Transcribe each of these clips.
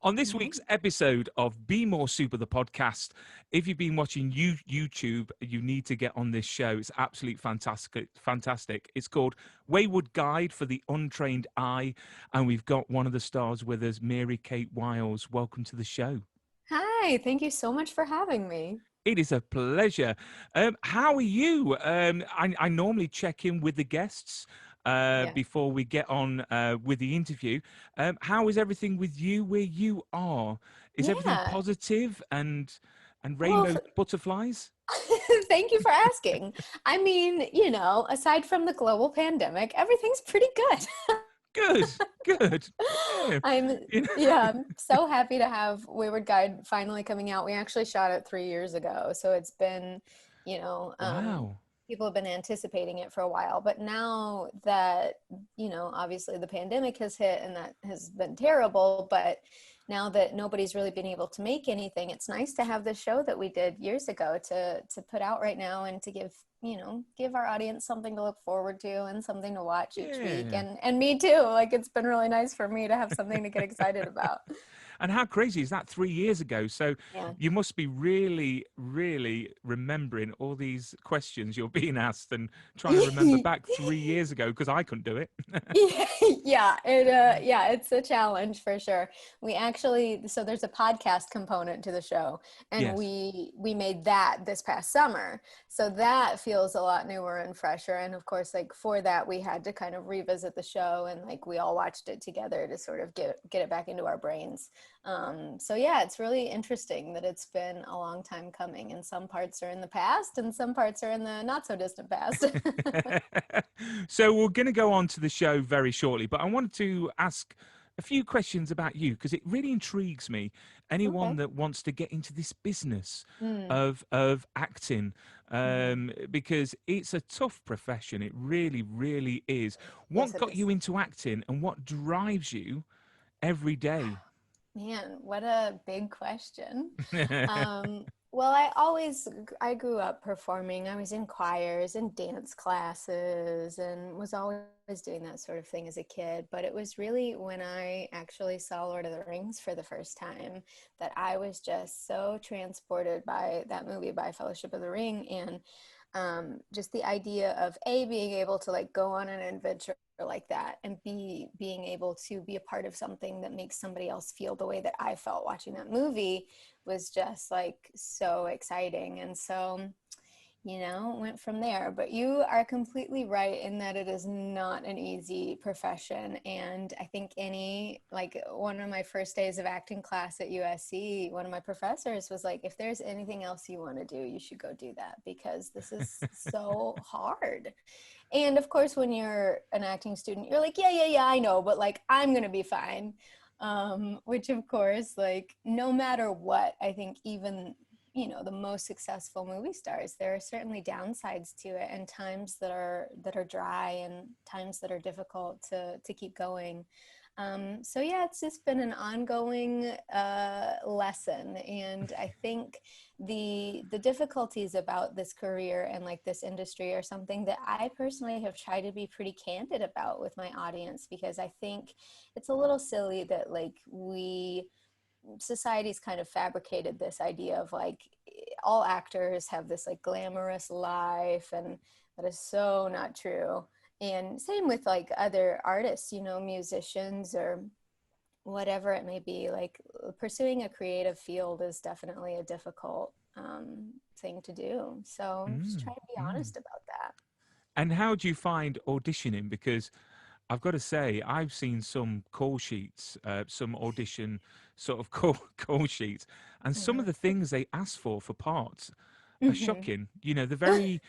On this week's episode of Be More Super, the podcast, if you've been watching YouTube, you need to get on this show. It's absolutely fantastic. It's called Wayward Guide for the Untrained Eye, and we've got one of the stars with us, Kate Wiles. Welcome to the show. Hi, thank you so much for having me. It is a pleasure. How are you? I normally check in with the guests before we get on with the interview. How is everything with you where you are? Is everything positive and rainbow butterflies? Thank you for asking. I mean, aside from the global pandemic, everything's pretty good. Good. I'm so happy to have Wayward Guide finally coming out. We actually shot it 3 years ago, so it's been, Wow. People have been anticipating it for a while, but now that, obviously the pandemic has hit and that has been terrible, but now that nobody's really been able to make anything, it's nice to have the show that we did years ago to put out right now and to give our audience something to look forward to and something to watch each week. And me too. Like, it's been really nice for me to have something to get excited about. And how crazy is that? 3 years ago. So you must be really, really remembering all these questions you're being asked and trying to remember back 3 years ago, because I couldn't do it. It's a challenge for sure. So there's a podcast component to the show, and we made that this past summer. So that feels a lot newer and fresher. And of course, like for that, we had to kind of revisit the show, and like we all watched it together to sort of get it back into our brains. It's really interesting that it's been a long time coming, and some parts are in the past and some parts are in the not so distant past. So we're going to go on to the show very shortly, but I wanted to ask a few questions about you, because it really intrigues me. Anyone that wants to get into this business of acting, because it's a tough profession. It really, really is. What got you into acting, and what drives you every day? Man, what a big question. Well, I grew up performing. I was in choirs and dance classes and was always doing that sort of thing as a kid. But it was really when I actually saw Lord of the Rings for the first time that I was just so transported by that movie, by Fellowship of the Ring, and just the idea of being able to like go on an adventure like that and being able to be a part of something that makes somebody else feel the way that I felt watching that movie was just like so exciting. And so, went from there. But you are completely right in that it is not an easy profession. And I think one of my first days of acting class at USC, one of my professors was like, if there's anything else you want to do, you should go do that, because this is so hard. And of course, when you're an acting student, you're like, yeah, I know, but like, I'm going to be fine. Which of course, like, no matter what, I think even the most successful movie stars, there are certainly downsides to it, and times that are dry and times that are difficult to keep going. It's just been an ongoing lesson. And I think the difficulties about this career and like this industry are something that I personally have tried to be pretty candid about with my audience, because I think it's a little silly that like society's kind of fabricated this idea of like all actors have this like glamorous life, and that is so not true. And same with like other artists, musicians or whatever it may be. Like pursuing a creative field is definitely a difficult thing to do. So just try to be honest about that. And how do you find auditioning? Because I've got to say, I've seen some call sheets, some audition sort of call sheets, and some of the things they ask for parts are shocking. The very,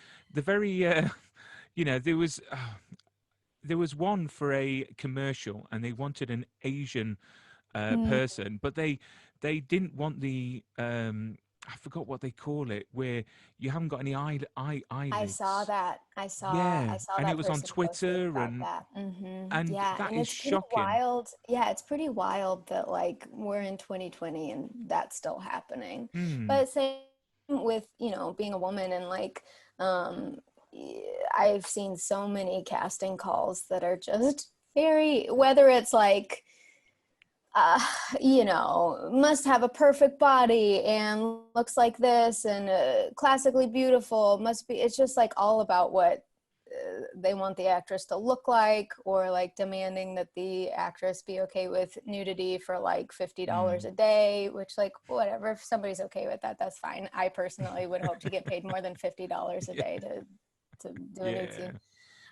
there was one for a commercial, and they wanted an Asian person, but they didn't want the I forgot what they call it, where you haven't got any eyelids. I saw that. I saw and that it was on person Twitter, about and that. that And is it's pretty shocking. wild. Yeah, it's pretty wild that like we're in 2020 and that's still happening. But same with, being a woman, and like I've seen so many casting calls that are just very, whether it's like uh, must have a perfect body and looks like this and classically beautiful, must be, it's just like all about what they want the actress to look like, or like demanding that the actress be okay with nudity for like $50 a day, which, like, whatever, if somebody's okay with that, that's fine. I personally would hope to get paid more than $50 a day to do a nude scene.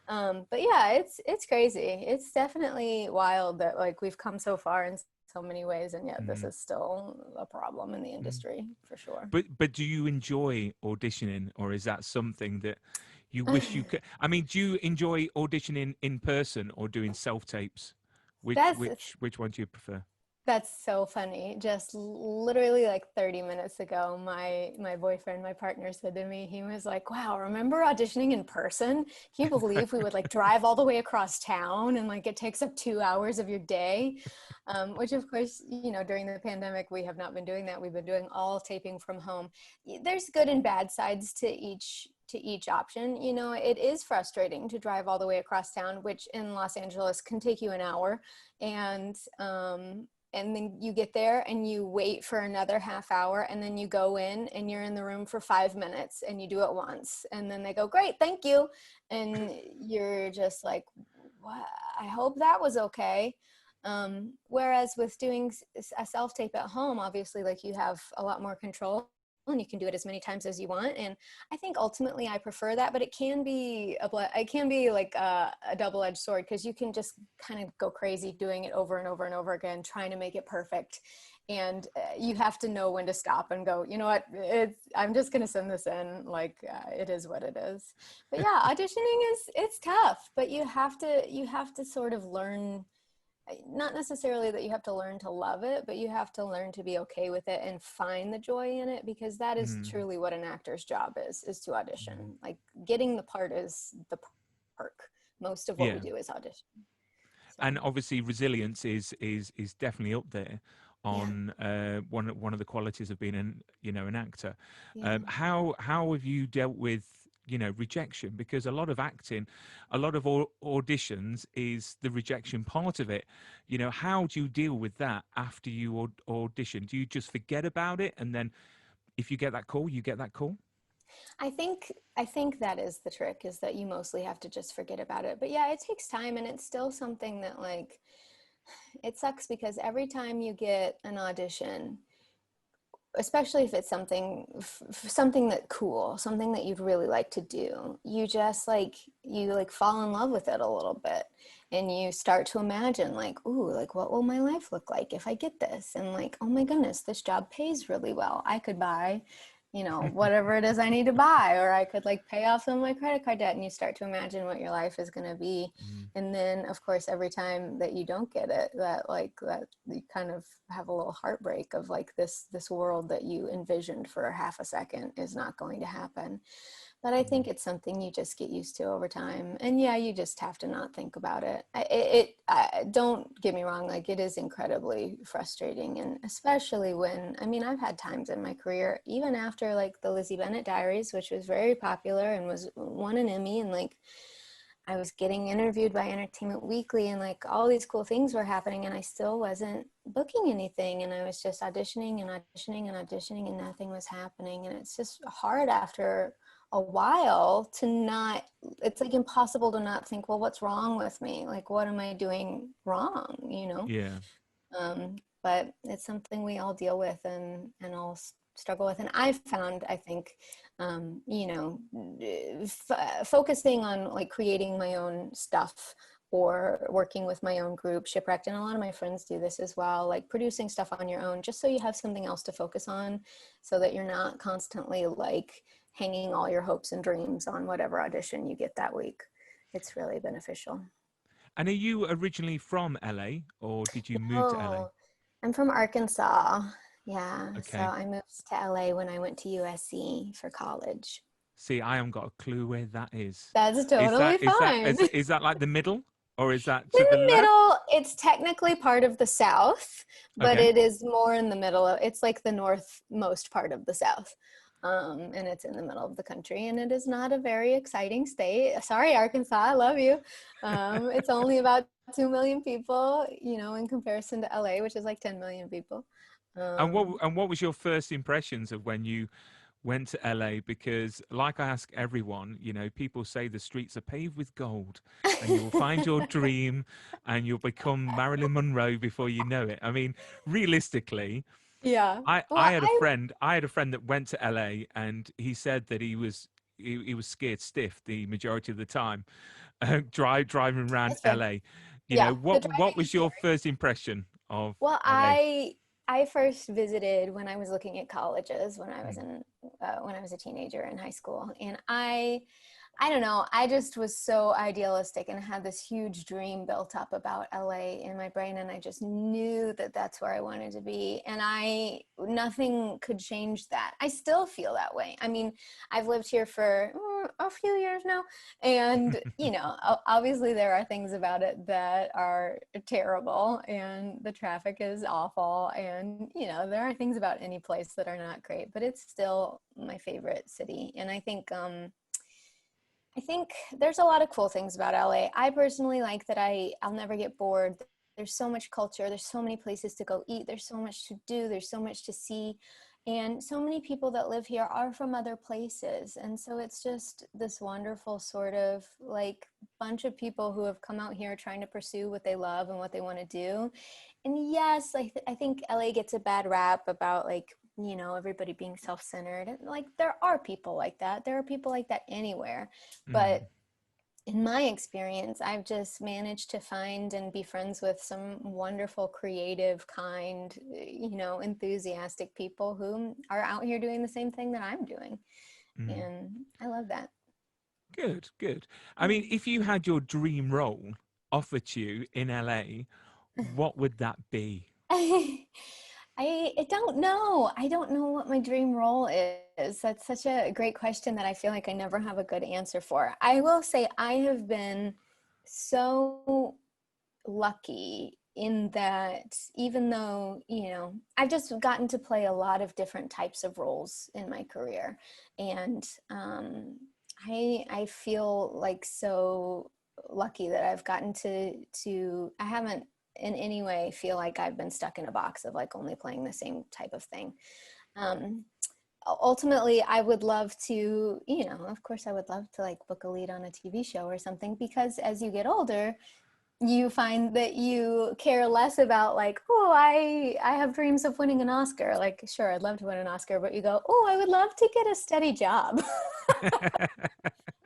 But yeah, it's crazy. It's definitely wild that like we've come so far in so many ways, and yet this is still a problem in the industry for sure. But do you enjoy auditioning, or is that something that you wish you could? I mean, do you enjoy auditioning in person or doing self tapes? Which one do you prefer? That's so funny. Just literally like 30 minutes ago, my boyfriend, my partner, said to me, he was like, wow, remember auditioning in person? Can you believe we would like drive all the way across town and like it takes up 2 hours of your day? Which of course, during the pandemic, we have not been doing that. We've been doing all taping from home. There's good and bad sides to each option. It is frustrating to drive all the way across town, which in Los Angeles can take you an hour. And then you get there and you wait for another half hour, and then you go in and you're in the room for 5 minutes and you do it once, and then they go, great, thank you. And you're just like, what? I hope that was okay. Whereas with doing a self-tape at home, obviously, like, you have a lot more control and you can do it as many times as you want. And I think ultimately I prefer that, but it can be like a double-edged sword, because you can just kind of go crazy doing it over and over and over again, trying to make it perfect. And you have to know when to stop and go, you know what, I'm just going to send this in. Like, it is what it is. But yeah, auditioning it's tough, but you have to sort of learn, not necessarily that you have to learn to love it, but you have to learn to be okay with it and find the joy in it, because that is truly what an actor's job is to audition. Like, getting the part is the perk. Most of what we do is audition. So. And obviously resilience is definitely up there on one of the qualities of being an actor. How have you dealt with rejection? Because a lot of acting, a lot of auditions is the rejection part of it. How do you deal with that after you audition? Do you just forget about it, and then if you get that call, you get that call? I think that is the trick, is that you mostly have to just forget about it. But yeah, it takes time, and it's still something that, like, it sucks, because every time you get an audition, especially if it's something that cool, something that you'd really like to do, you just you fall in love with it a little bit, and you start to imagine, like, ooh, like, what will my life look like if I get this? And like, oh my goodness, this job pays really well. I could buy whatever it is I need to buy, or I could like pay off some of my credit card debt. And you start to imagine what your life is going to be. And then of course, every time that you don't get it, that you kind of have a little heartbreak of like, this world that you envisioned for half a second is not going to happen. But I think it's something you just get used to over time. And yeah, you just have to not think about it. Don't get me wrong, like, it is incredibly frustrating. And especially when, I've had times in my career, even after like the Lizzie Bennet Diaries, which was very popular and won an Emmy, and like, I was getting interviewed by Entertainment Weekly, and like all these cool things were happening, and I still wasn't booking anything. And I was just auditioning and auditioning and auditioning, and nothing was happening. And it's just hard after a while it's like impossible to not think, well, what's wrong with me? Like, what am I doing wrong? Yeah. But it's something we all deal with and all struggle with. And I've found, I think, focusing on like creating my own stuff, or working with my own group, Shipwrecked, and a lot of my friends do this as well, like producing stuff on your own, just so you have something else to focus on, so that you're not constantly like hanging all your hopes and dreams on whatever audition you get that week. It's really beneficial. And are you originally from LA, or did you move to LA? I'm from Arkansas. Yeah. Okay. So I moved to LA when I went to USC for college. See, I haven't got a clue where that is. That's totally fine. Is that like the middle, or is that in to the the left? middle? It's technically part of the South, but Okay. it is more in the middle. It's like the northmost part of the South. And it's in the middle of the country, and it is not a very exciting state. Sorry, Arkansas, I love you. It's only about 2 million people, you know, in comparison to LA, which is like 10 million people. And what was your first impressions of when you went to LA? Because like I ask everyone, you know, people say the streets are paved with gold and you'll find your dream and you'll become Marilyn Monroe before you know it. I mean, realistically, Yeah. I, Well, I had a friend I had a friend that went to LA and he said that he was scared stiff the majority of the time driving around that's fair. LA. You know, Yeah, the what driving is was your scary. first impression of Well, LA? I first visited when I was looking at colleges when I was Mm, in when I was a teenager in high school, and I don't know, I just was so idealistic and had this huge dream built up about LA in my brain, and I just knew that that's where I wanted to be, and nothing could change that. I still feel that way. I mean, I've lived here for a few years now, and you know, obviously there are things about it that are terrible, and the traffic is awful, and you know, there are things about any place that are not great, but it's still my favorite city. And I think there's a lot of cool things about LA. I personally like that I'll never get bored. There's so much culture. There's so many places to go eat. There's so much to do. There's so much to see. And so many people that live here are from other places. And so it's just this wonderful sort of like bunch of people who have come out here trying to pursue what they love and what they want to do. And yes, I think LA gets a bad rap about like, you know, everybody being self-centered. And like there are people like that. There are people like that anywhere. mm, But in my experience, I've just managed to find and be friends with some wonderful, creative, kind, you know, enthusiastic people who are out here doing the same thing that I'm doing. mm. And I love that. Good, good. I Yeah. mean, if you had your dream role offered to you in LA, what would that be? I don't know. I don't know what my dream role is. That's such a great question that I feel like I never have a good answer for. I will say I have been so lucky in that even though, you know, I've just gotten to play a lot of different types of roles in my career. And I feel like so lucky that I've gotten I haven't in any way feel like I've been stuck in a box of like only playing the same type of thing. Um, Ultimately, I would love to, you know, of course I would love to like book a lead on a TV show or something, because as you get older, you find that you care less about like, oh, I have dreams of winning an Oscar. Like, sure, I'd love to win an Oscar, but you go, oh, I would love to get a steady job.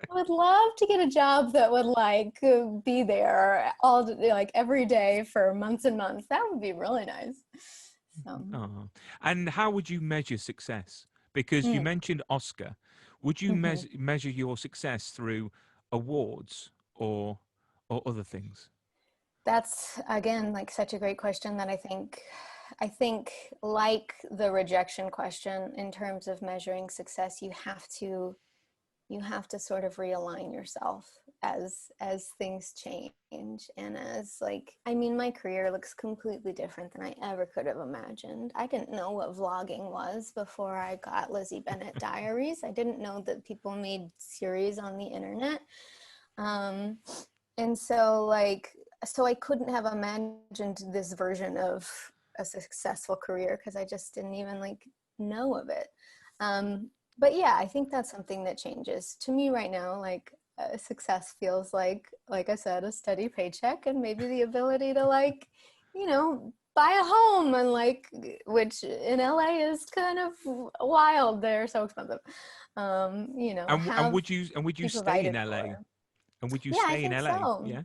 I would love to get a job that would like be there like every day for months and months. That would be really nice. So, Oh. And how would you measure success? Because you mm, mentioned Oscar. Would you mhm. measure your success through awards or other things? That's again like such a great question that I think like the rejection question in terms of measuring success, you have to sort of realign yourself as things change, and as like, I mean, my career looks completely different than I ever could have imagined. I didn't know what vlogging was before I got Lizzie Bennet Diaries. I didn't know that people made series on the internet. um and so I couldn't have imagined this version of a successful career because I just didn't even like know of it. um but yeah, I think that's something that changes to me right now. Like success feels like I said, a steady paycheck and maybe the ability to like, you know, buy a home, and like, which in LA is kind of wild. They're so expensive. You know, And have would you be stay in provided LA? for. And would you Yeah, I stay in think LA? so. Yeah.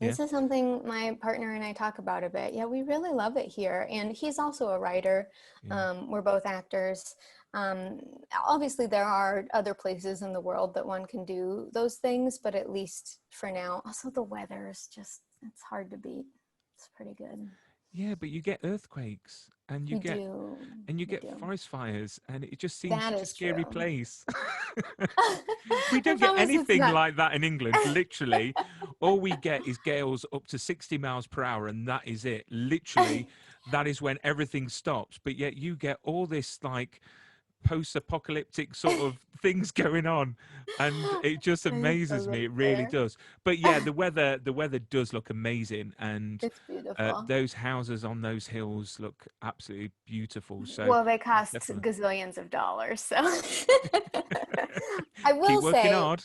Yeah. This is something my partner and I talk about a bit. Yeah, we really love it here. And he's also a writer. Yeah. We're both actors. Um, Obviously, there are other places in the world that one can do those things, but at least for now. Also, the weather is just, it's hard to beat. It's pretty good. Yeah, but you get earthquakes You do. and you You get do. forest fires and it just seems That such a is scary true. place. We I don't get promise it's anything not. like that in England. Literally, all we get is gales up to 60 miles per hour, and that is it. Literally, that is when everything stops. But yet you get all this like post-apocalyptic sort of things going on, and it just I amazes me. totally It really fair. does. But yeah, the weather does look amazing, and It's beautiful. those houses on those hills look absolutely beautiful. So Well, they cost definitely gazillions of dollars, so I keep will working say hard.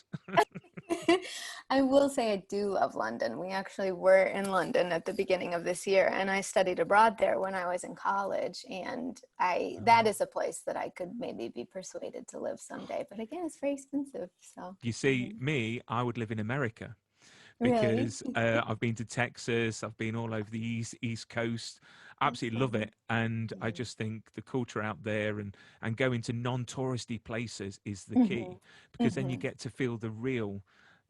I will say I do love London. We actually were in London at the beginning of this year, and I studied abroad there when I was in college. And that is a place that I could maybe be persuaded to live someday. But again, it's very expensive. So You see, me, I would live in America, really, because I've been to Texas, I've been all over the East Coast, that's absolutely love fun. it, and I Mhm. just think the culture out there and going to non-touristy places is the key, Mhm. because then you Mhm. get to feel the real.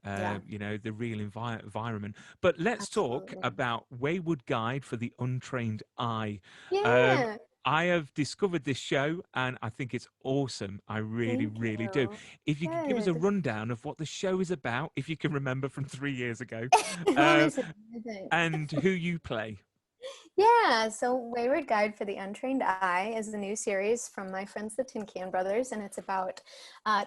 Yeah, The real environment. But let's talk absolutely. about Wayward Guide for the Untrained Eye. Um, Yeah, I have discovered this show and I think it's awesome. I really, thank really do. you. If you could give us a Good. rundown of what the show is about, if you can remember from 3 years ago, What uh, is it? What is it? and who you play. Yeah, so Wayward Guide for the Untrained Eye is a new series from my friends, the Tin Can Brothers, and it's about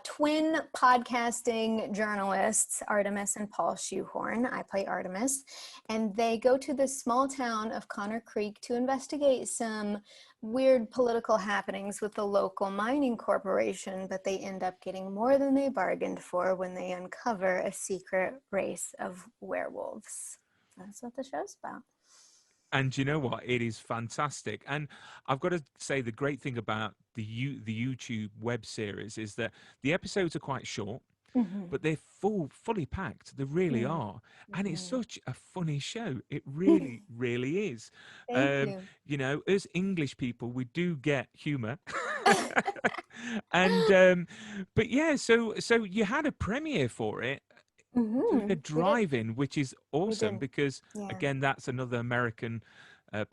twin podcasting journalists, Artemis and Paul Shoehorn. I play Artemis, and they go to the small town of Connor Creek to investigate some weird political happenings with the local mining corporation, but they end up getting more than they bargained for when they uncover a secret race of werewolves. That's what the show's about. And you know what? It is fantastic. And I've got to say, the great thing about the YouTube web series is that the episodes are quite short, Mhm. but they're fully packed. They really Yeah. are, and it's Mhm. such a funny show. It really, really is. Thank you. As English people, we do get humour, and but yeah. So you had a premiere for it, doing a We did. drive-in, which is We awesome did. because Yeah. again, that's another American Yeah.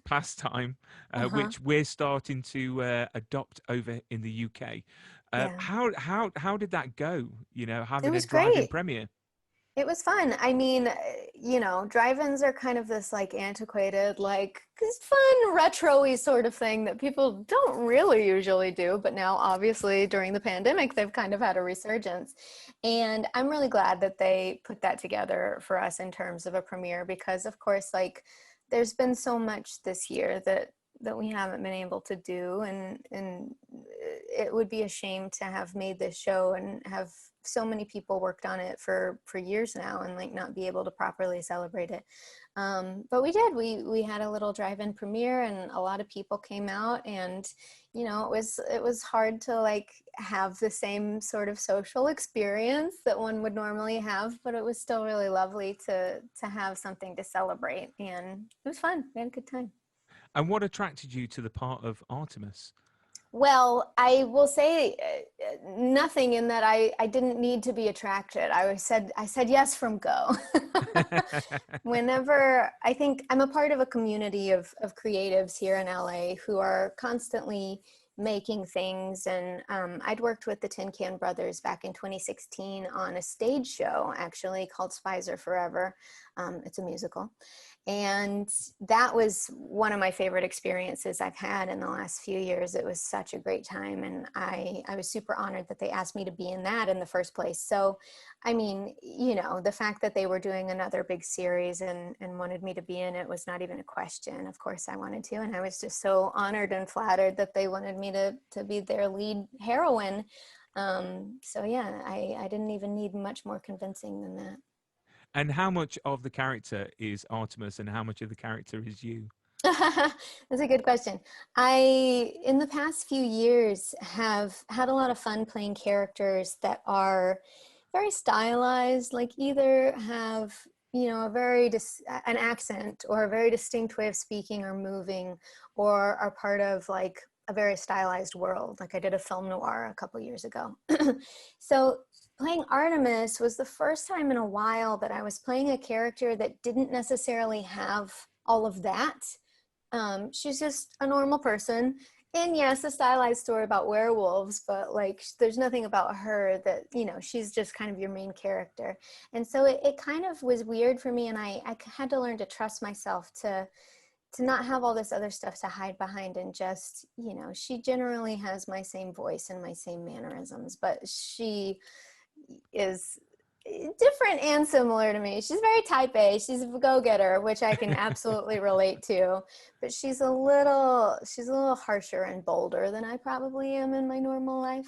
pastime, Uh-huh. which we're starting to adopt over in the UK. Yeah. How did that go? It Having a was drive-in great. premiere. It was fun. I mean, drive-ins are kind of this like antiquated, like this fun retro-y sort of thing that people don't really usually do. But now, obviously, during the pandemic, they've kind of had a resurgence. And I'm really glad that they put that together for us in terms of a premiere because, of course, like there's been so much this year that we haven't been able to do, and it would be a shame to have made this show and have so many people worked on it for years now and like not be able to properly celebrate it. But we did. We had a little drive-in premiere and a lot of people came out, and it was hard to like have the same sort of social experience that one would normally have, but it was still really lovely to have something to celebrate, and it was fun. We had a good time. And what attracted you to the part of Artemis? Well, I will say nothing in that I didn't need to be attracted. I said yes from go. Whenever I think I'm a part of a community of creatives here in LA who are constantly making things, and I'd worked with the Tin Can Brothers back in 2016 on a stage show actually called Spies Are Forever. It's a musical, and that was one of my favorite experiences I've had in the last few years. It was such a great time. And I was super honored that they asked me to be in that in the first place. So, I mean, the fact that they were doing another big series and wanted me to be in it was not even a question. Of course I wanted to. And I was just so honored and flattered that they wanted me to be their lead heroine. So yeah, I didn't even need much more convincing than that. And how much of the character is Artemis, and how much of the character is you? That's a good question. I, in the past few years, have had a lot of fun playing characters that are very stylized, like either have, an accent or a very distinct way of speaking or moving, or are part of like a very stylized world. Like I did a film noir a couple years ago. So playing Artemis was the first time in a while that I was playing a character that didn't necessarily have all of that. She's just a normal person. And yes, a stylized story about werewolves, but like there's nothing about her that, she's just kind of your main character. And so it kind of was weird for me. And I had to learn to trust myself to not have all this other stuff to hide behind, and just, she generally has my same voice and my same mannerisms, but she is different and similar to me. She's very type A. She's a go-getter, which I can absolutely relate to, but she's a little harsher and bolder than I probably am in my normal life.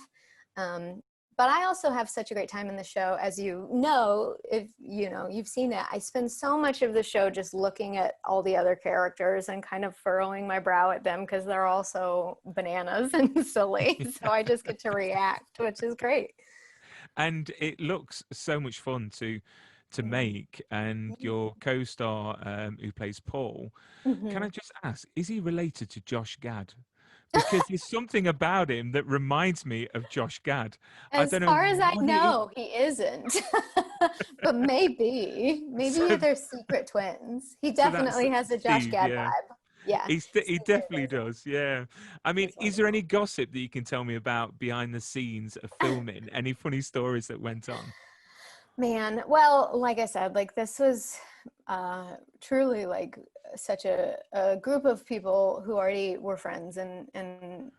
But I also have such a great time in the show, as you know, if you've seen it. I spend so much of the show just looking at all the other characters and kind of furrowing my brow at them because they're all so bananas and silly. So I just get to react, which is great. And it looks so much fun to make. And your co-star, who plays Paul, can I just ask, is he related to Josh Gad? Because there's something about him that reminds me of Josh Gad. I As don't know far as I what it is. know, he isn't. But maybe So, they're secret twins. He so that's definitely has a Josh Steve, Gad yeah. vibe. Yeah, He definitely does, yeah. I mean, he's is there any wonderful. gossip that you can tell me about behind the scenes of filming? Any funny stories that went on? Man, well, like I said, like this was truly like such a group of people who already were friends and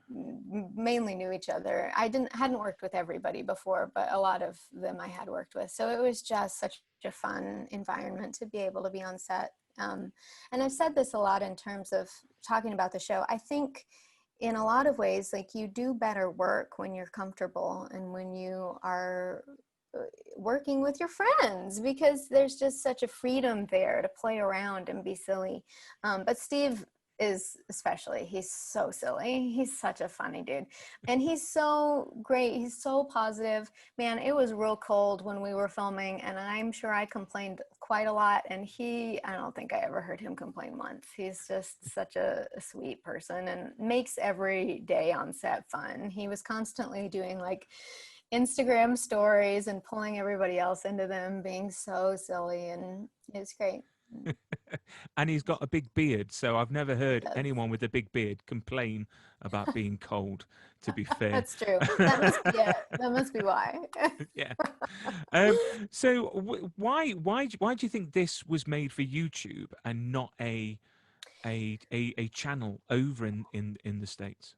mainly knew each other. I hadn't worked with everybody before, but a lot of them I had worked with. So it was just such a fun environment to be able to be on set. And I've said this a lot in terms of talking about the show. I think in a lot of ways, like, you do better work when you're comfortable and when you are working with your friends, because there's just such a freedom there to play around and be silly. But Steve is especially, he's so silly. He's such a funny dude. And he's so great. He's so positive. Man, it was real cold when we were filming, and I'm sure I complained quite a lot. And I don't think I ever heard him complain once. He's just such a sweet person and makes every day on set fun. He was constantly doing like Instagram stories and pulling everybody else into them, being so silly, and it's great. And he's got a big beard, so I've never heard Yes. anyone with a big beard complain about being cold, to be fair. That's true. That must be it. That must be why. Yeah. So why do you think this was made for YouTube and not a channel over in the States?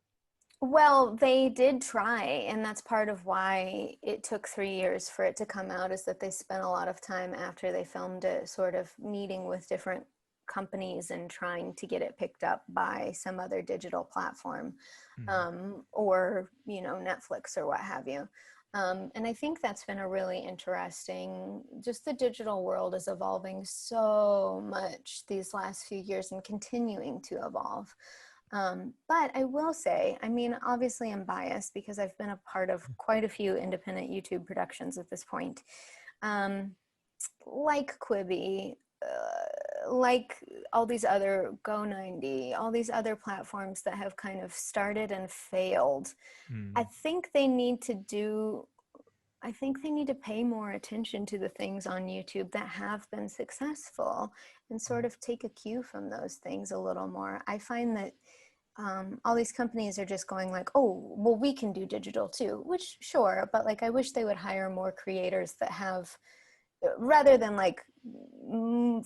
Well, they did try, and that's part of why it took 3 years for it to come out, is that they spent a lot of time after they filmed it sort of meeting with different companies and trying to get it picked up by some other digital platform, or, Netflix or what have you. And I think that's been a really interesting, just the digital world is evolving so much these last few years and continuing to evolve. But I will say, I mean, obviously I'm biased because I've been a part of quite a few independent YouTube productions at this point, like Quibi, like all these other Go90, all these other platforms that have kind of started and failed. I think they need to pay more attention to the things on YouTube that have been successful and sort of take a cue from those things a little more. I find that all these companies are just going like, oh, well, we can do digital too, which sure, but like, I wish they would hire more creators that have, rather than like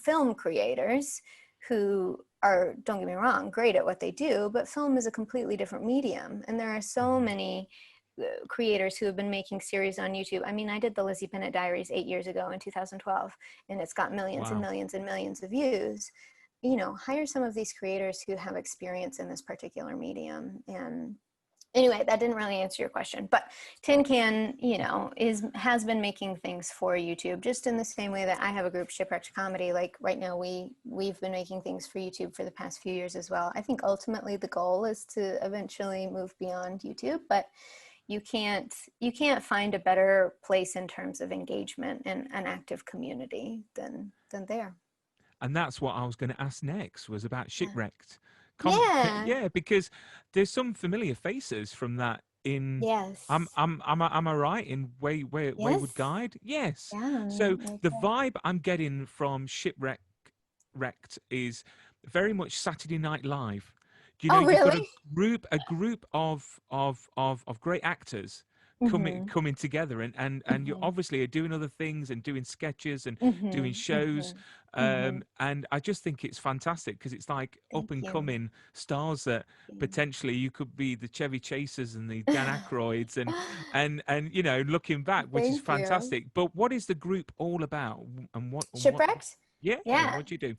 film creators who are, don't get me wrong, great at what they do, but film is a completely different medium. And there are so many creators who have been making series on YouTube. I mean, I did the Lizzie Bennet Diaries 8 years ago in 2012, and it's got millions and Wow. millions and millions of views. Hire some of these creators who have experience in this particular medium. And anyway, that didn't really answer your question, but Tin Can, has been making things for YouTube, just in the same way that I have a group, Shipwrecked Comedy. Like right now, we've been making things for YouTube for the past few years as well. I think ultimately the goal is to eventually move beyond YouTube, but you can't find a better place in terms of engagement and an active community than there. And that's what I was going to ask next, was about Yeah. Shipwrecked. Yeah. Yeah, because there's some familiar faces from that in. Yes. Am I right in Wayward Yes. Guide? Yes. Yeah. So the vibe I'm getting from Wrecked is very much Saturday Night Live. Oh, You've got a really? group of great actors Mm-hmm. coming together, and you Mm-hmm. obviously are doing other things and doing sketches and doing Mm-hmm. shows, Mm-hmm. Mm-hmm. and I just think it's fantastic because it's like up Thank and you. coming stars that potentially you could be the Chevy Chasers and the Dan Aykroyds, and you know, looking back, which is Thank you. fantastic. But what is the group all about, and what Shipwrecked? yeah, Yeah. what do you do?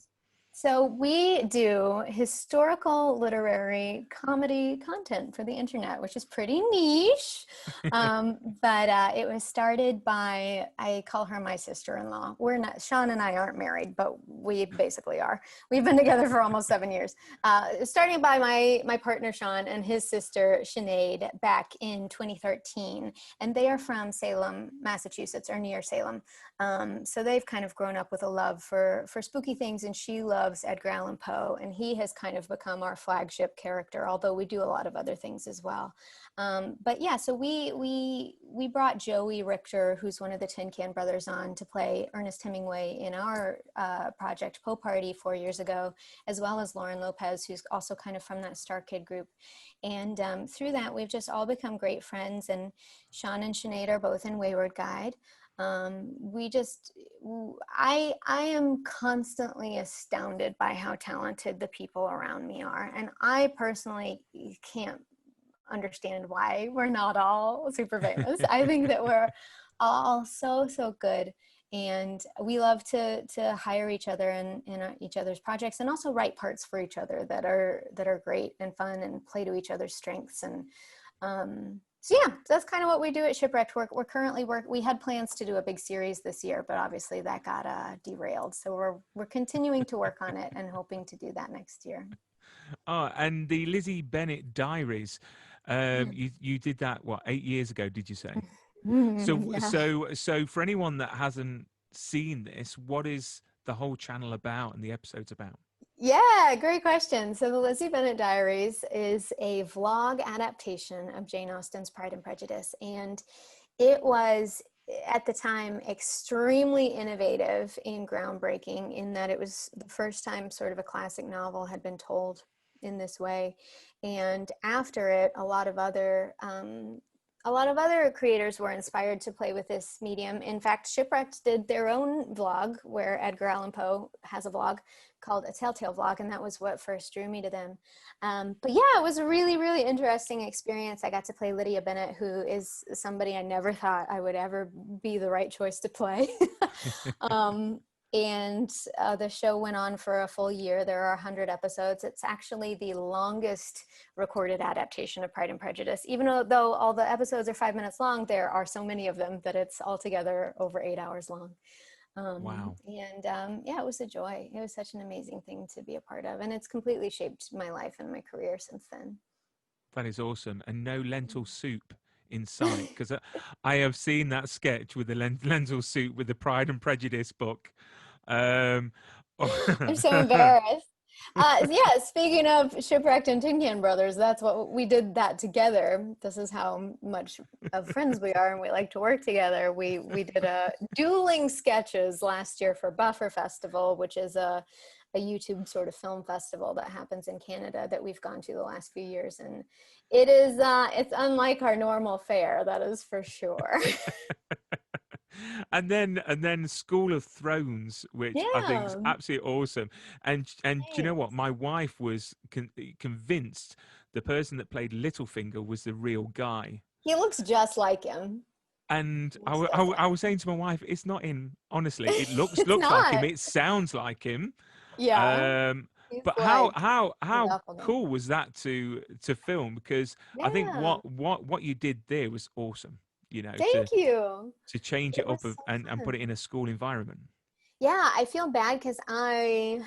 So we do historical literary comedy content for the internet, which is pretty niche. But it was started by, I call her my sister-in-law. We're not, Sean and I aren't married, but we basically are. We've been together for almost 7 years. Starting by my partner, Sean, and his sister, Sinead, back in 2013. And they are from Salem, Massachusetts, or near Salem. So they've kind of grown up with a love for spooky things, and she loves Edgar Allan Poe, and he has kind of become our flagship character, although we do a lot of other things as well. But yeah, so we brought Joey Richter, who's one of the Tin Can Brothers, on to play Ernest Hemingway in our project Poe Party 4 years ago, as well as Lauren Lopez, who's also kind of from that Star Kid group. And through that, we've just all become great friends, and Sean and Sinead are both in Wayward Guide. I am constantly astounded by how talented the people around me are. And I personally can't understand why we're not all super famous. I think that we're all so good. And we love to hire each other in each other's projects, and also write parts for each other that are great and fun and play to each other's strengths. And so yeah, that's kind of what we do at Shipwrecked. We're currently we had plans to do a big series this year, but obviously that got derailed. So we're continuing to work on it and hoping to do that next year. Oh, and the Lizzie Bennet Diaries, you did that what, 8 years ago? Did you say? So Yeah. so for anyone that hasn't seen this, what is the whole channel about and the episodes about? Yeah, great question. So the Lizzie Bennet Diaries is a vlog adaptation of Jane Austen's Pride and Prejudice. And it was, at the time, extremely innovative and groundbreaking in that it was the first time sort of a classic novel had been told in this way. And after it, a lot of other creators were inspired to play with this medium. In fact, Shipwrecked did their own vlog, where Edgar Allan Poe has a vlog called A Telltale Vlog, and that was what first drew me to them. But yeah, it was a really, really interesting experience. I got to play Lydia Bennet, who is somebody I never thought I would ever be the right choice to play. And the show went on for a full year. There are 100 episodes. It's actually the longest recorded adaptation of Pride and Prejudice. Even though all the episodes are 5 minutes long, there are so many of them that it's altogether over 8 hours long. Wow. And yeah, it was a joy. It was such an amazing thing to be a part of. And it's completely shaped my life and my career since then. That is awesome. And no lentil soup in sight, because I have seen that sketch with the lentil soup with the Pride and Prejudice book. Um, I'm so embarrassed. Yeah, speaking of Shipwrecked and Tin Can Brothers, that's what we did that together. This is how much of friends we are, and we like to work together. We did a dueling sketches last year for Buffer Festival, which is a YouTube sort of film festival that happens in Canada that we've gone to the last few years, and it is it's unlike our normal fare, that is for sure. and then School of Thrones, which I think is Yeah. absolutely awesome. And do you know what? Thanks. My wife was convinced the person that played Littlefinger was the real guy. He looks just like him. And He looks just like I was saying to my wife, it's not him. Honestly, it it's looks like him. not. It sounds like him. Yeah. Um, He's but like a how doppelganger. cool was that to film? Because I think Yeah. what you did there was awesome. You know, Thank you. to change It it was up so and put it fun. in a school environment. Yeah, I feel bad because I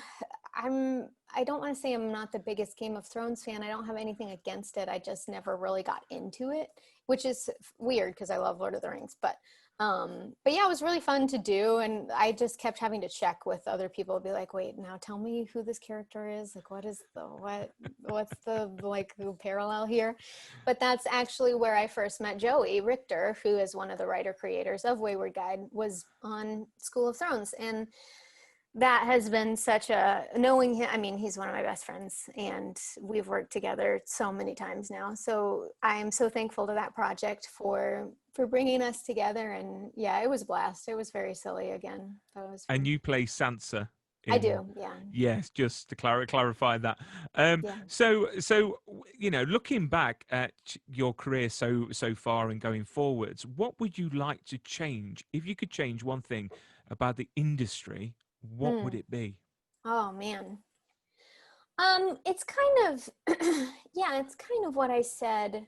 don't want to say I'm not the biggest Game of Thrones fan. I don't have anything against it. I just never really got into it, which is weird because I love Lord of the Rings. But yeah, it was really fun to do, and I just kept having to check with other people, be like, wait, now tell me who this character is. Like, what's the like the parallel here? But that's actually where I first met Joey Richter, who is one of the writer creators of Wayward Guide, was on School of Thrones. And that has been such a, knowing him, I mean, he's one of my best friends, and we've worked together so many times now. So I am so thankful to that project for for bringing us together. And yeah, it was a blast. It was very silly again. That was And fun. you play Sansa I in. do. Yeah. Yes, just to clarify that. Yeah. So looking back at your career so far and going forwards, what would you like to change if you could change one thing about the industry? What would Mm. it be? Oh man. It's kind of, yeah, it's kind of what I said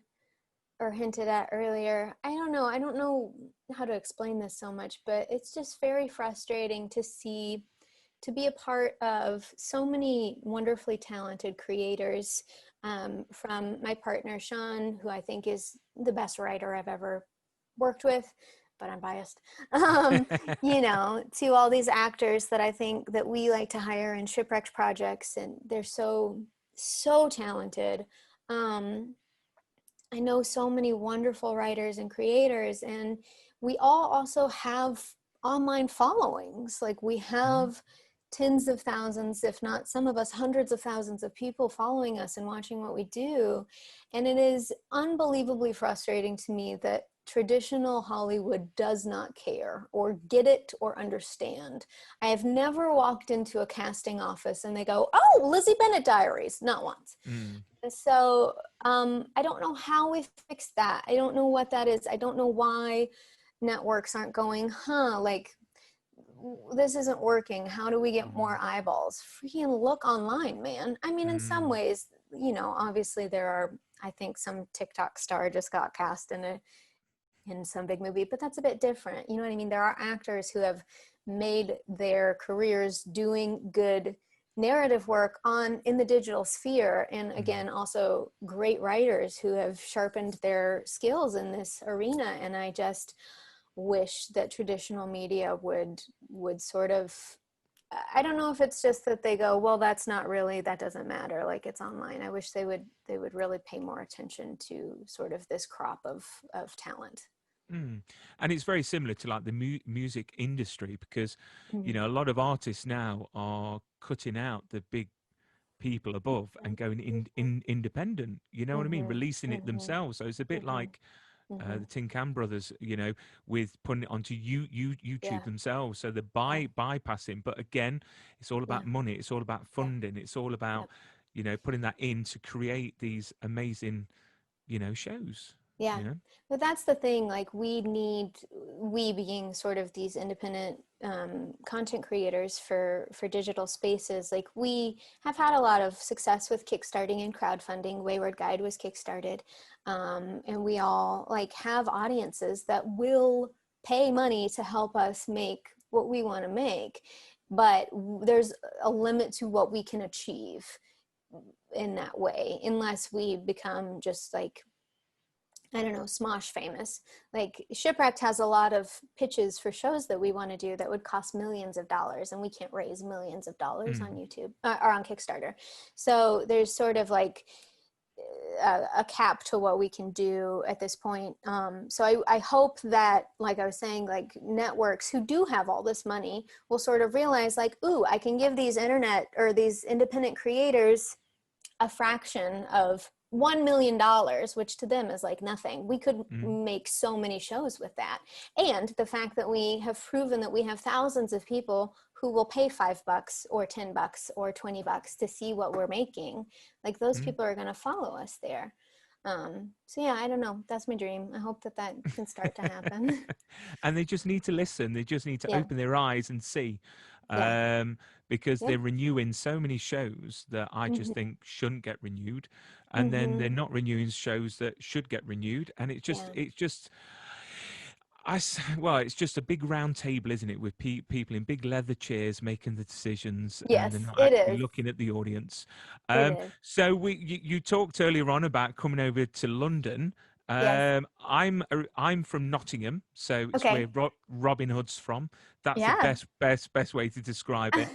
or hinted at earlier. I don't know. I don't know how to explain this so much, but it's just very frustrating to be a part of so many wonderfully talented creators, from my partner, Sean, who I think is the best writer I've ever worked with, but I'm biased, to all these actors that I think that we like to hire in shipwrecked projects, and they're so talented. I know so many wonderful writers and creators, and we all also have online followings. Like we have tens of thousands, if not some of us, hundreds of thousands of people following us and watching what we do. And it is unbelievably frustrating to me that traditional Hollywood does not care or get it or understand. I have never walked into a casting office and they go, "Oh, Lizzie Bennet Diaries," not once. Mm. And so I don't know how we fix that. I don't know what that is. I don't know why networks aren't going, like, this isn't working. How do we get more eyeballs? Freaking look online, man. I mean, in some Mm. ways, obviously there are, I think some TikTok star just got cast in some big movie, but that's a bit different. You know what I mean? There are actors who have made their careers doing good narrative work in the digital sphere, and again, also great writers who have sharpened their skills in this arena. And I just wish that traditional media would sort of, I don't know if it's just that they go, well, that doesn't matter, like it's online. I wish they would really pay more attention to sort of this crop of talent. Mm. And it's very similar to like the music industry because, Mm-hmm. a lot of artists now are cutting out the big people above and going in independent, you know what I mean? Mm-hmm. Releasing it Mm-hmm. themselves. So it's a bit Mm-hmm. like Mm-hmm. the Tin Can Brothers, with putting it onto YouTube Yeah. themselves. So they're Yeah. bypassing. But again, it's all Yeah. about money. It's all about Yeah. funding. It's all about, Yep. putting that in to create these amazing, shows, Yeah. you know? But that's the thing, like we being sort of these independent content creators for digital spaces, like we have had a lot of success with kickstarting and crowdfunding. Wayward Guide was kickstarted, and we all like have audiences that will pay money to help us make what we want to make, but there's a limit to what we can achieve in that way unless we become just like, I don't know, Smosh famous. Like Shipwrecked has a lot of pitches for shows that we want to do that would cost millions of dollars, and we can't raise millions of dollars on Mm. YouTube or on Kickstarter. So there's sort of like a cap to what we can do at this point. So I hope that, like I was saying, like networks who do have all this money will sort of realize like, ooh, I can give these internet or these independent creators a fraction of $1 million, which to them is like nothing. We could Mm. make so many shows with that. And the fact that we have proven that we have thousands of people who will pay $5 or $10 or $20 to see what we're making, like those Mm. people are going to follow us there. So yeah, I don't know. That's my dream. I hope that can start to happen. And they just need to listen. They just need to Yeah. open their eyes and see, Yeah. because Yep. they're renewing so many shows that I just Mm-hmm. think shouldn't get renewed, and then they're Mm-hmm. not renewing shows that should get renewed, and Yeah. it's just. Well, it's just a big round table, isn't it, with people in big leather chairs making the decisions, and they're Yes, not it actually is. looking at the audience. It is. So you talked earlier on about coming over to London. Yes. I'm from Nottingham, so it's where Okay. Robin Hood's from. That's the Yeah. best way to describe it.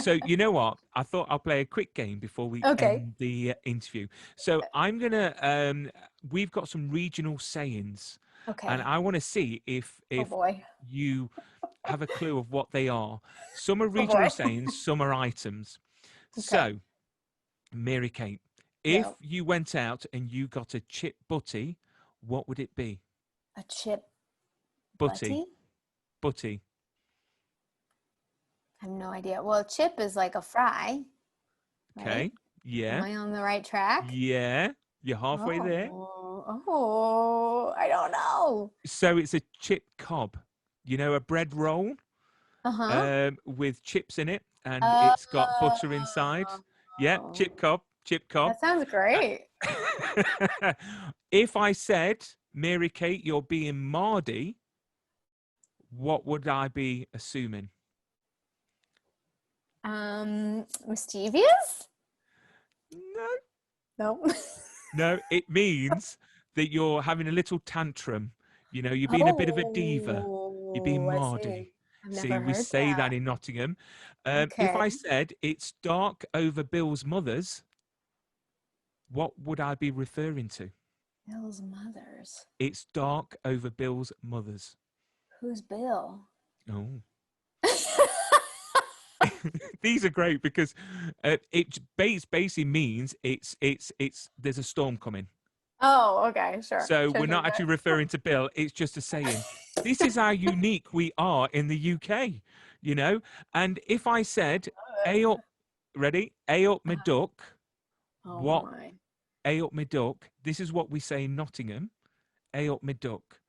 So you know what? I thought I'll play a quick game before we Okay. end the interview. So I'm gonna. We've got some regional sayings, and Okay. I want to see Oh if boy. you have a clue of what they are. Some are Oh regional boy. sayings, some are items. Okay. So, Mary Kate, if Yeah. you went out and you got a chip butty, what would it be? A chip Butty. butty? Butty. I have no idea. Well, a chip is like a fry, right? Okay. Am Yeah. I on the right track? Yeah. You're halfway there. I don't know. So it's a chip cob. You know, a bread roll Uh-huh. with chips in it, and it's got butter inside. Yeah, Oh, chip cob, chip cob. that sounds great. If I said, Mary Kate, you're being Mardy, what would I be assuming? Mischievous? No, No. no, it means that you're having a little tantrum. You know, you're being a bit of a diva. You're being Oh, I see. Mardy. I've See, never we heard say that that. in Nottingham. If Okay. I said it's dark over Bill's mother's, what would I be referring to? Bill's mother's. It's dark over Bill's mother's. Who's Bill? Oh. These are great because it basically means it's there's a storm coming. Oh, okay, sure. So Sure, we're sure, not actually sure. referring to Bill. It's just a saying. This is how unique we are in the UK, you know. And if I said, "A up," ready? "A up me duck." Oh What? my. "A up me duck." This is what we say in Nottingham. "A up me duck."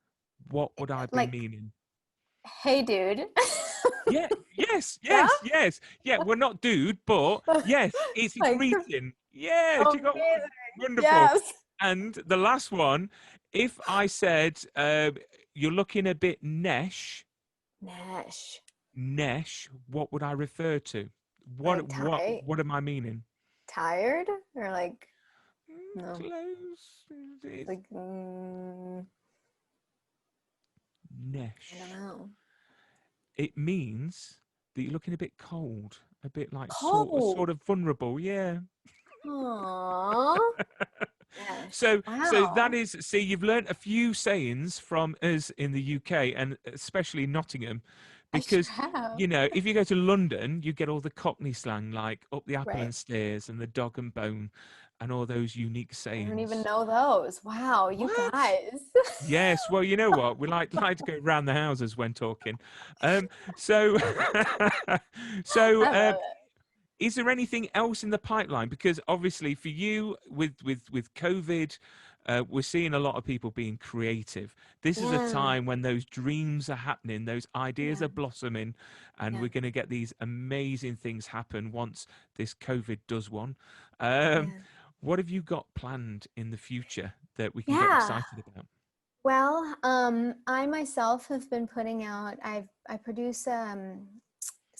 What would I be Like, meaning? hey, dude. Yeah, yes, Yeah? yes, yes. Yeah, we're not dude, but yes, it's a Like, greeting. Yes, you got one. amazing. Wonderful. Yes. And the last one, if I said you're looking a bit Nash. nesh, what would I refer to? What Like, what what am I meaning? tired? Or like, no. Close. It's Like, I don't nesh. know. It means that you're looking a bit cold, a bit like Cold. sort of vulnerable. Yeah. Aww. Nash. So that Wow. is, see, you've learnt a few sayings from us in the UK and especially Nottingham, I sure because have. you know if you go to London, you get all the Cockney slang like up the apple Right. and stairs and the dog and bone, and all those unique I don't even sayings. know those. Wow, you What? guys. Yes, well, you know what? We like to go round the houses when talking. So, so I love is there anything else in the pipeline? Because obviously, for you, with COVID, we're seeing a lot of people being creative. This it. is a Yeah. time when those dreams are happening, those ideas Yeah. are blossoming, and Yeah. we're going to get these amazing things happen once this COVID does one. Um, Yeah. what have you got planned in the future that we can get Yeah. excited about? Well, I myself have been putting out, I produce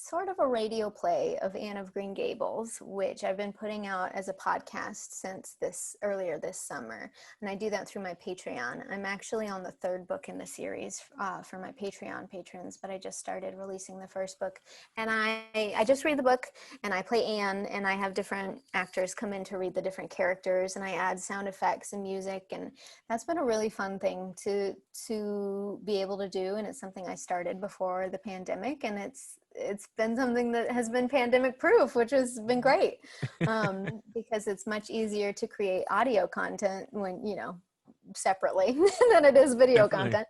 sort of a radio play of Anne of Green Gables, which I've been putting out as a podcast since earlier this summer. And I do that through my Patreon. I'm actually on the third book in the series for my Patreon patrons, but I just started releasing the first book. And I just read the book and I play Anne, and I have different actors come in to read the different characters, and I add sound effects and music. And that's been a really fun thing to be able to do. And it's something I started before the pandemic, and it's been something that has been pandemic proof, which has been great, because it's much easier to create audio content when, separately than it is video Definitely. content.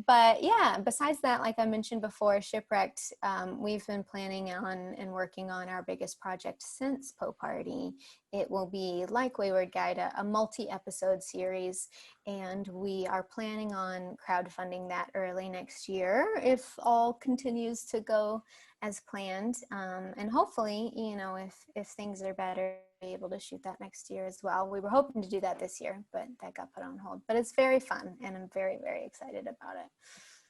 But yeah, besides that, like I mentioned before, Shipwrecked, we've been planning on and working on our biggest project since Po Party. It will be, like Wayward Guide, a multi-episode series, and we are planning on crowdfunding that early next year if all continues to go as planned. And hopefully, if things are better, be able to shoot that next year as well. We were hoping to do that this year, but that got put on hold. But it's very fun, and I'm very, very excited about it.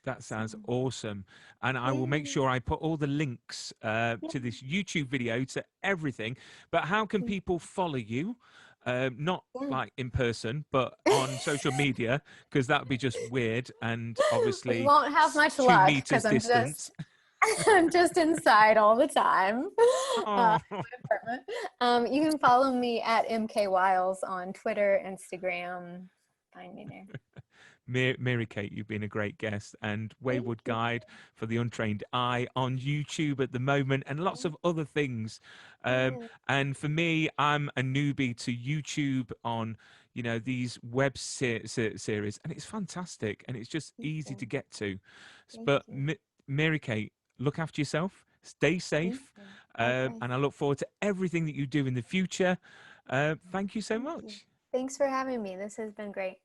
That So, sounds awesome. And I will make yeah. sure I put all the links to this YouTube video, to everything. But how can people follow you? Not Yeah. like in person, but on social media, because that would be just weird. And We obviously, won't have much two luck meters because I'm distance. just I'm just inside all the time. Oh. Apartment. You can follow me at MK Wiles on Twitter, Instagram. Find me there. Mary Kate, you've been a great guest, and Thank Wayward you. Guide for the Untrained Eye on YouTube at the moment, and lots of other things. Yeah. And for me, I'm a newbie to YouTube on, you know, these web series, and it's fantastic, and it's just Thank easy you. to get to. Thank But you. Mary Kate, look after yourself, stay Thank safe, you. Likewise. and I look forward to everything that you do in the future. Thank you so Thank you. much. Thanks for having me. This has been great.